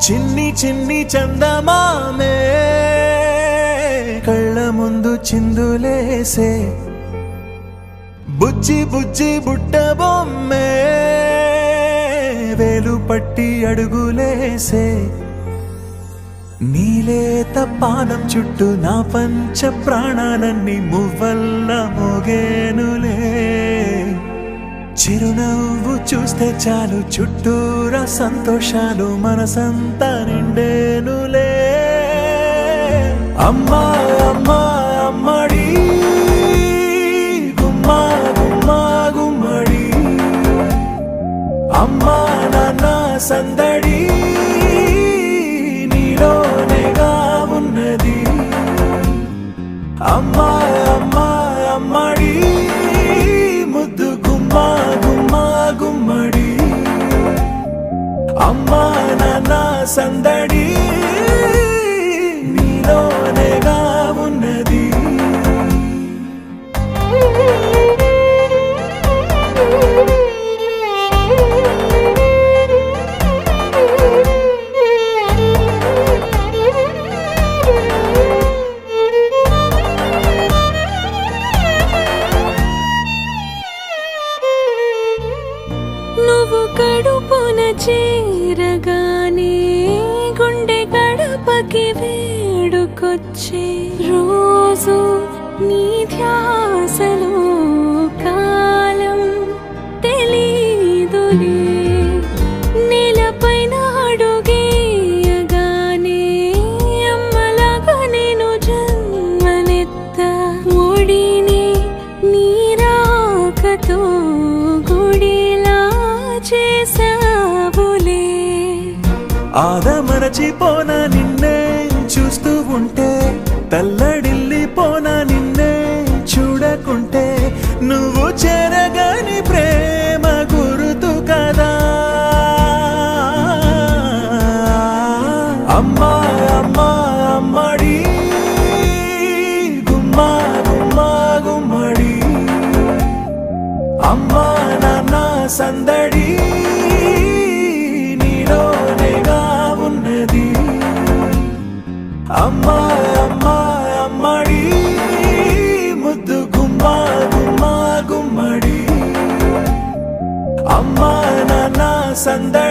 చిన్ని చిన్ని చందమామే కళ్ళ ముందు చిందులేసే బుజ్జి బుజ్జి బుట్ట బొమ్మే వేలు పట్టి అడుగులేసే నీలేత పానం చుట్టూ నా పంచ ప్రాణాలన్నీ మువ్వల్ల మోగేనులే చిరునవ్వు చూస్తే చాలు చుట్టూరా సంతోషాలు మనసంతా నిండేనులే అమ్మా అమ్మా అమ్మడి గుమ్మా గుమ్మా గుమ్మడి అమ్మా నాన్న సందడి నీలోనేగా ఉన్నది అమ్మా అమ్మా అమ్మడి ముద్దు గుమ్మా గుమ్మా గుమ్మడి అమ్మా నాన్న సందడి నీలోనేగా ఉన్నది నువ్వు కడుపున చేరగానే గుండె గడపకి వేడుకొచ్చే రోజు నీ ధ్యాసలో కాలం తెలీదులే నేలపైన అడుగేయగానే అమ్మలాగా నేను జన్మనెత్త ఒడిని నీరాకతో చేసావులే ఆదమరచిపోనా నిన్నే చూస్తూ ఉంటే తల్లడిల్లిపోనా నిన్నే చూడకుంటే నువ్వు చెరగని ప్రేమ గురుతు కదా అమ్మా అమ్మా అమ్మడి గుమ్మా గుమ్మా గుమ్మడి అమ్మా నాన్న సందడి నీలోనేగా ఉన్నది అమ్మా అమ్మా అమ్మడి ముద్దు గుమ్మా గుమ్మా గుమ్మడి అమ్మా నాన్న సందడి